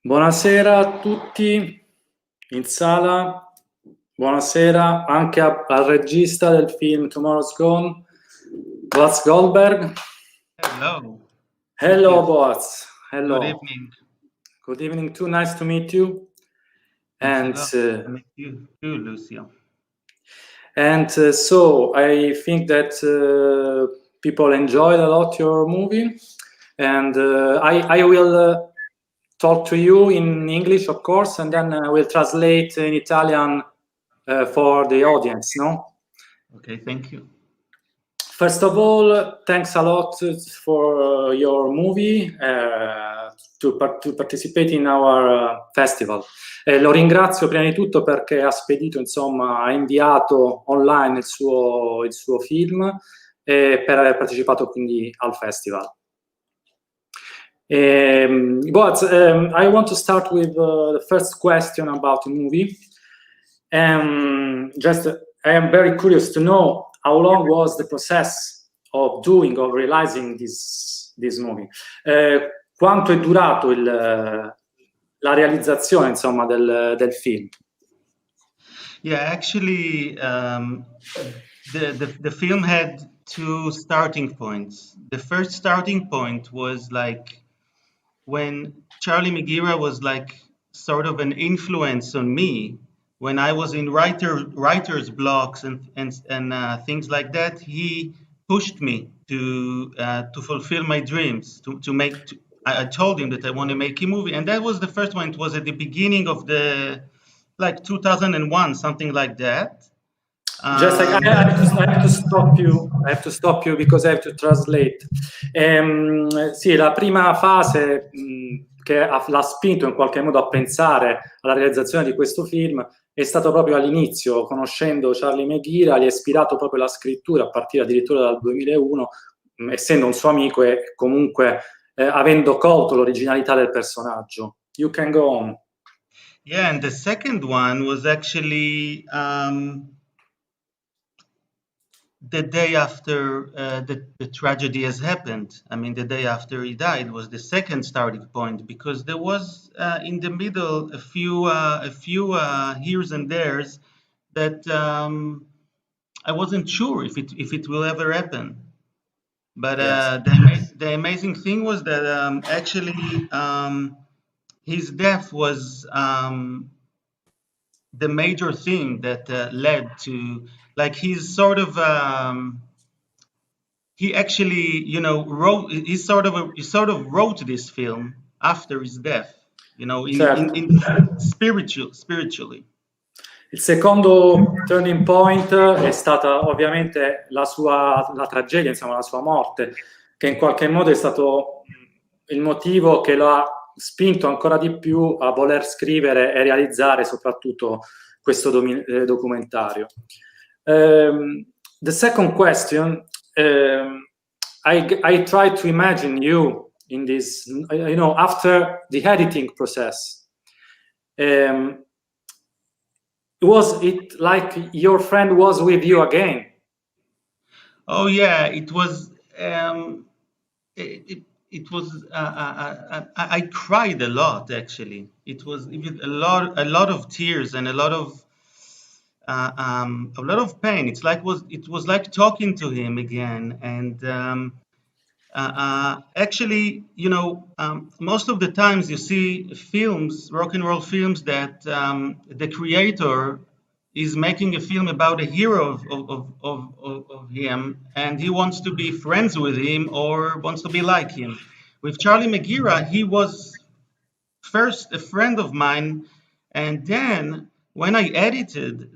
Buonasera a tutti in sala, buonasera anche al regista del film Tomorrow's Gone, Boaz Goldberg. Hello. Hello, Boaz. Hello. Good evening. Good evening too. Nice to meet you. Thanks a lot. To meet you too, Lucio. And so I think that people enjoyed a lot your movie, and I will talk to you in English, of course, and then I will translate in Italian for the audience, no? Okay, thank you. First of all, thanks a lot for your movie, to participate in our festival. Lo ringrazio prima di tutto perché ha spedito, insomma, ha inviato online il suo film e per aver partecipato quindi al festival. But I want to start with the first question about the movie. I am very curious to know how long was the process of realizing this movie? Quanto è durato la realizzazione, insomma, del film? Yeah, actually, the film had two starting points. The first starting point was like when Charlie Megira was like sort of an influence on me. When I was in writer's blocks and things like that, he pushed me to fulfill my dreams. I told him that I want to make a movie, and that was the first one. It was at the beginning of the 2001, something like that. Just like I have to stop you because I have to translate. Sì, la prima fase che l'ha spinto in qualche modo a pensare alla realizzazione di questo film è stato proprio all'inizio, conoscendo Charlie Megira, gli ha ispirato proprio la scrittura a partire addirittura dal 2001, essendo un suo amico e comunque avendo colto l'originalità del personaggio. You can go on. Yeah, and the second one was actually the day after the tragedy has happened. I mean, the day after he died was the second starting point, because there was in the middle a few heres and theres that I wasn't sure if it will ever happen. But Yes. the amazing thing was that actually his death was the major thing that led to, like, he's sort of he actually, you know, he sort of wrote this film after his death, you know, spiritually. Il secondo turning point è stata ovviamente la tragedia, insomma, la sua morte, che in qualche modo è stato il motivo che lo ha spinto ancora di più a voler scrivere e realizzare soprattutto questo documentario. The second question, I try to imagine you in this, you know, after the editing process. Was it like your friend was with you again? Oh yeah, it was. It was. I cried a lot, actually. It was even a lot of tears and a lot of pain. It was like talking to him again, and actually, you know, most of the times you see films, rock and roll films, that the creator is making a film about a hero of him, and he wants to be friends with him or wants to be like him. With Charlie Megira, he was first a friend of mine, and then when I edited,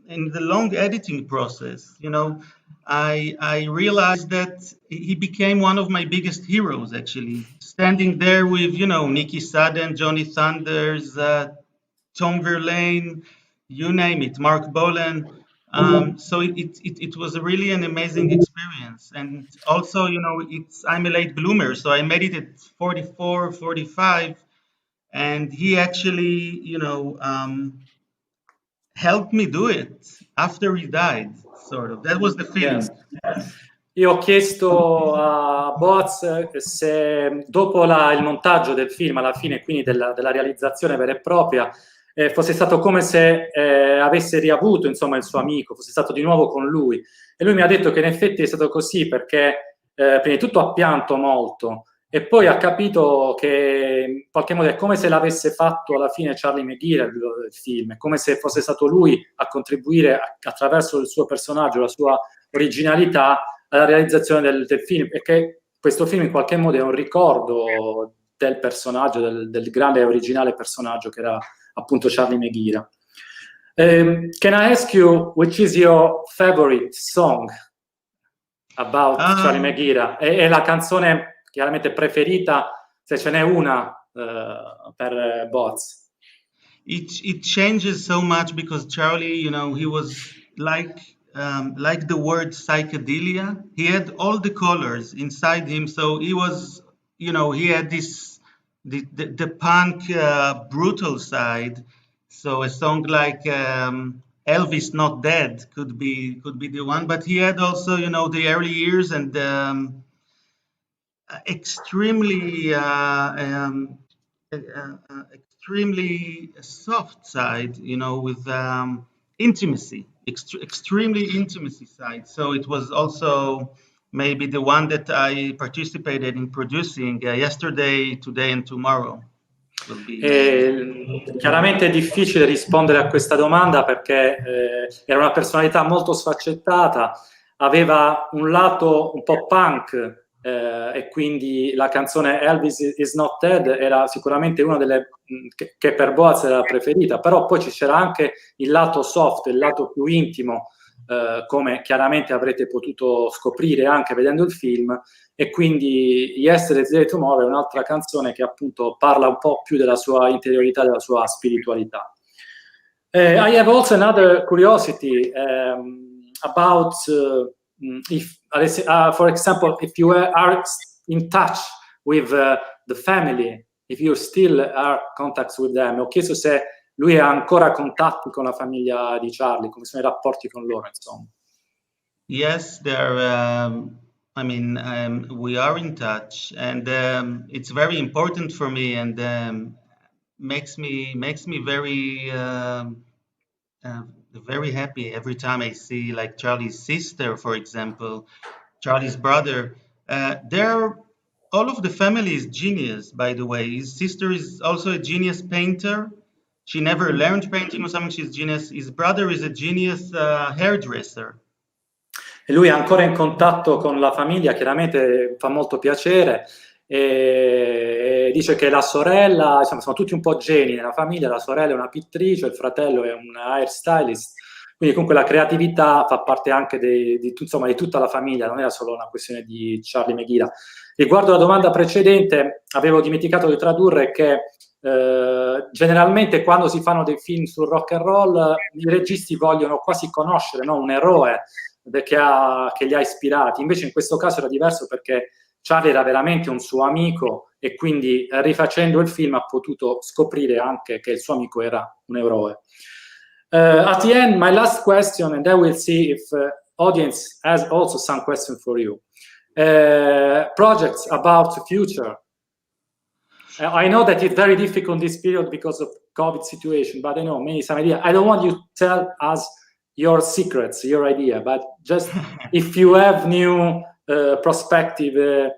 in the long editing process, you know, I realized that he became one of my biggest heroes, actually. Standing there with, you know, Nicky Sudden, Johnny Thunders, Tom Verlaine, you name it, Mark Bolan. So it was really an amazing experience. And also, you know, I'm a late bloomer, so I made it at 44, 45. And he actually, you know, helped me do it after he died, sort of. That was the feeling. Yes. Io ho chiesto a Boaz se dopo il montaggio del film, alla fine quindi della realizzazione vera e propria, fosse stato come se avesse riavuto insomma il suo amico, fosse stato di nuovo con lui. E lui mi ha detto che in effetti è stato così perché prima di tutto ha pianto molto e poi ha capito che in qualche modo è come se l'avesse fatto alla fine Charlie McGee il film, è come se fosse stato lui a contribuire attraverso il suo personaggio, la sua originalità alla realizzazione del film, e che questo film in qualche modo è un ricordo del personaggio, del grande e originale personaggio che era appunto Charlie McGee. Can I ask you which is your favorite song about Charlie McGee? È la canzone chiaramente preferita, se ce n'è una per Boaz. It changes so much because Charlie, you know, he was like the word psychedelia. He had all the colors inside him, so he was, you know, he had this the punk brutal side. So a song like Elvis Not Dead could be the one, but he had also, you know, the early years and extremely extremely soft side, you know, with intimacy, extremely intimacy side. So it was also maybe the one that I participated in producing yesterday, today, and tomorrow. Chiaramente è difficile rispondere a questa domanda perché era una personalità molto sfaccettata, aveva un lato un po' punk e quindi la canzone Elvis is Not Dead era sicuramente una delle che per Boaz era la preferita, però poi c'era anche il lato soft, il lato più intimo, come chiaramente avrete potuto scoprire anche vedendo il film, e quindi Yesterday Today Tomorrow è un'altra canzone che appunto parla un po' più della sua interiorità, della sua spiritualità. I have also another curiosity about if, for example, if you are in touch with the family, if you still are in contact with them. Ho chiesto se lui ha ancora contatti con la famiglia di Charlie, come sono i rapporti con loro, insomma. Yes, I mean, we are in touch, and it's very important for me, and makes me very very happy every time I see like Charlie's sister, for example, Charlie's brother. All of the family is genius, by the way. His sister is also a genius painter. She never learned painting or something. She's genius. His brother is a genius hairdresser. E lui è ancora in contatto con la famiglia, chiaramente fa molto piacere, e dice che la sorella, insomma, sono tutti un po' geni nella famiglia, la sorella è una pittrice, il fratello è un hairstylist, quindi comunque la creatività fa parte anche di tutta la famiglia, non era solo una questione di Charlie McGee. Riguardo alla domanda precedente, avevo dimenticato di tradurre che generalmente quando si fanno dei film sul rock and roll i registi vogliono quasi conoscere, no, un eroe che li ha ispirati. Invece in questo caso era diverso perché Charlie era veramente un suo amico e quindi rifacendo il film ha potuto scoprire anche che il suo amico era un eroe. At the end, my last question, and then we'll see if audience has also some question for you. Projects about the future. I know that it's very difficult in this period because of COVID situation, but I know maybe some idea. I don't want you to tell us your secrets, your idea, but just if you have new prospective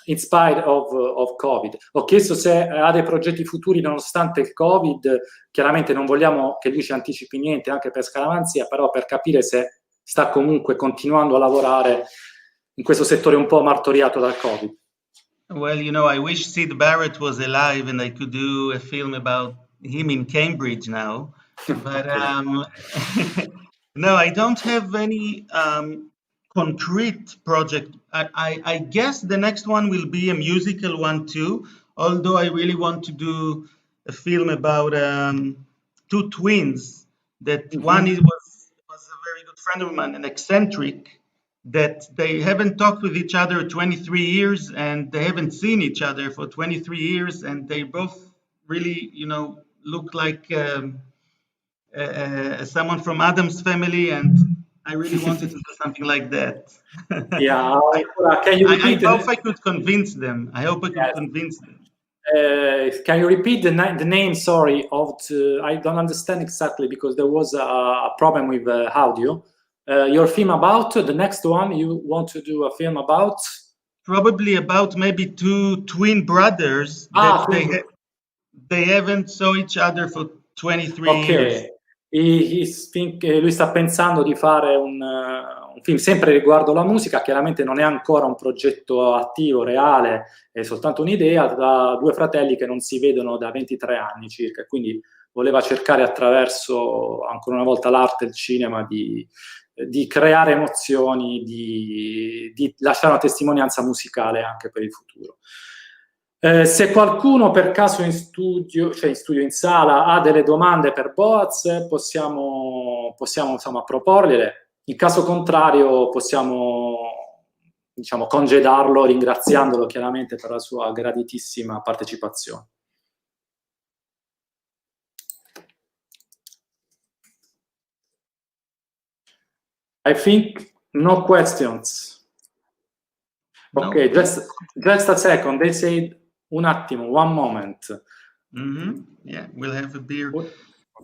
in spite of COVID. Ho chiesto se ha dei progetti futuri nonostante il Covid, chiaramente non vogliamo che lui ci anticipi niente anche per scaramanzia, però per capire se sta comunque continuando a lavorare in questo settore un po' martoriato dal Covid. Well, you know, I wish Sid Barrett was alive and I could do a film about him in Cambridge now. But no, I don't have any concrete project. I guess the next one will be a musical one too, although I really want to do a film about two twins. That one was a very good friend of mine, an eccentric, that they haven't talked with each other 23 years and they haven't seen each other for 23 years, and they both really, you know, look like someone from Adam's family, and I really wanted to do something like that. Yeah. Can you I repeat? hope I could convince them. I hope I could convince them. Can you repeat the name? Sorry, I don't understand exactly because there was a problem with audio. Your film about the next one you want to do a film about? Probably about maybe two twin brothers that they haven't saw each other for 23 years. Lui sta pensando di fare un film sempre riguardo la musica, chiaramente non è ancora un progetto attivo, reale, è soltanto un'idea da due fratelli che non si vedono da 23 anni circa, quindi voleva cercare attraverso, ancora una volta, l'arte e il cinema di creare emozioni, di lasciare una testimonianza musicale anche per il futuro. Se qualcuno per caso in studio, in sala, ha delle domande per Boaz, possiamo insomma proporgliele. In caso contrario possiamo, diciamo, congedarlo ringraziandolo chiaramente per la sua graditissima partecipazione. I think no questions. No. Okay, just a second. They said un attimo, one moment. Yeah, we'll have a beer.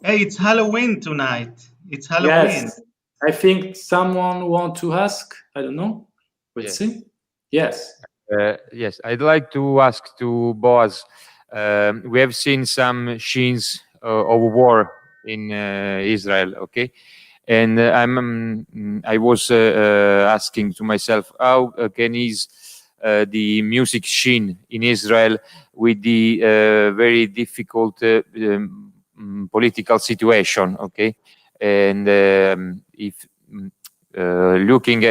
Hey, it's Halloween tonight. It's Halloween. Yes. I think someone want to ask. I don't know. Let's see. Yes. Yes, I'd like to ask to Boaz. We have seen some scenes of war in Israel, okay? And I was asking to myself, how can the music scene in Israel with the very difficult political situation, okay? And if looking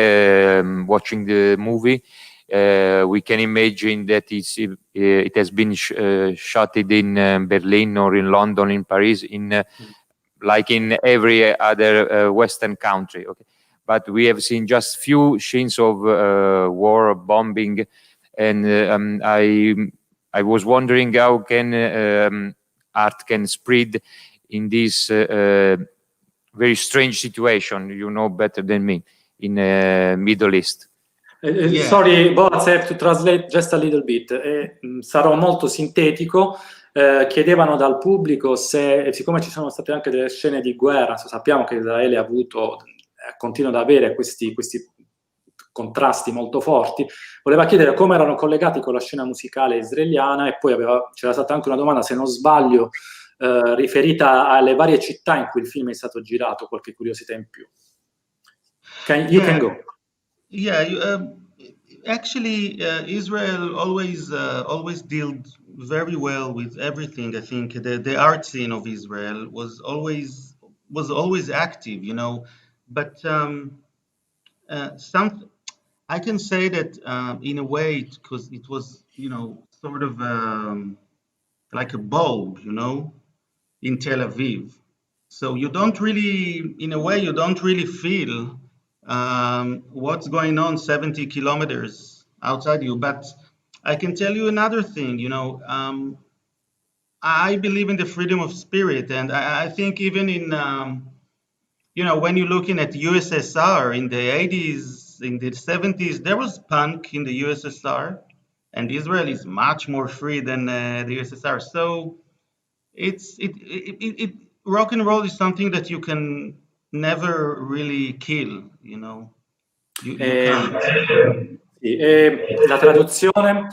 watching the movie, we can imagine that it has been shot in Berlin or in London, in Paris, like in every other Western country. Okay, but we have seen just few scenes of war, bombing, and I was wondering how can art can spread in this very strange situation. You know better than me, in Middle East. Yeah. Sorry, Boaz, I have to translate just a little bit. Sarò molto sintetico. Chiedevano dal pubblico se, siccome ci sono state anche delle scene di guerra, sappiamo che Israele ha avuto, continua ad avere questi contrasti molto forti, voleva chiedere come erano collegati con la scena musicale israeliana e poi c'era stata anche una domanda, se non sbaglio, riferita alle varie città in cui il film è stato girato, qualche curiosità in più. You can go. Yeah, actually, Israel always dealt very well with everything. I think the art scene of Israel was always active, you know. But I can say that in a way, because it was, you know, sort of like a bulb, you know, in Tel Aviv. So you don't really, in a way, you don't really feel what's going on 70 kilometers outside you. But I can tell you another thing, you know, I believe in the freedom of spirit. And I think even in, you know, when you're looking at USSR in the 80s, in the 70s, there was punk in the USSR. And Israel is much more free than the USSR. So rock and roll is something that you can never really kill, you know. You can't. La traduzione,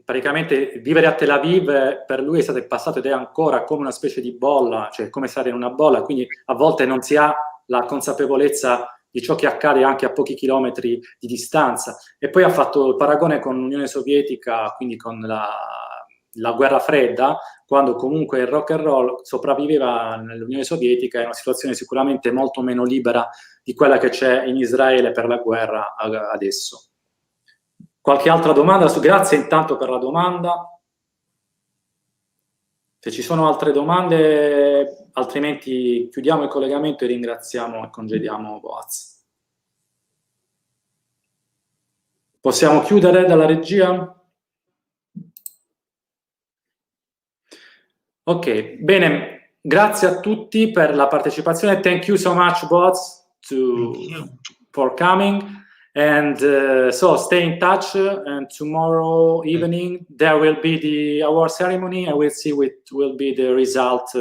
praticamente vivere a Tel Aviv per lui è stato il passato ed è ancora come una specie di bolla, cioè come stare in una bolla, quindi a volte non si ha la consapevolezza di ciò che accade anche a pochi chilometri di distanza. E poi ha fatto il paragone con l'Unione Sovietica, quindi con la guerra fredda, quando comunque il rock and roll sopravviveva nell'Unione Sovietica, è una situazione sicuramente molto meno libera di quella che c'è in Israele per la guerra adesso. Qualche altra domanda? Grazie intanto per la domanda. Se ci sono altre domande, altrimenti chiudiamo il collegamento e ringraziamo e congediamo Boaz. Possiamo chiudere dalla regia? Ok, bene, grazie a tutti per la partecipazione. Thank you so much, Boaz. Thank you. for coming. And so stay in touch. And tomorrow evening there will be the award ceremony, and we'll see what will be the result.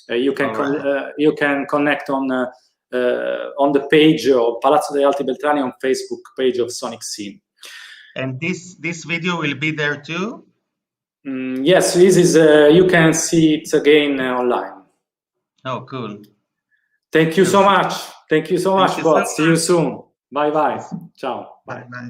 You can connect on the page of Palazzo degli Alti Beltrami on Facebook page of Sonic Scene. And this video will be there too? Yes, this is. You can see it again online. Oh, cool. Thank you so much. Thank you so much, you Boz. so See you soon. Bye bye. Ciao. Bye bye.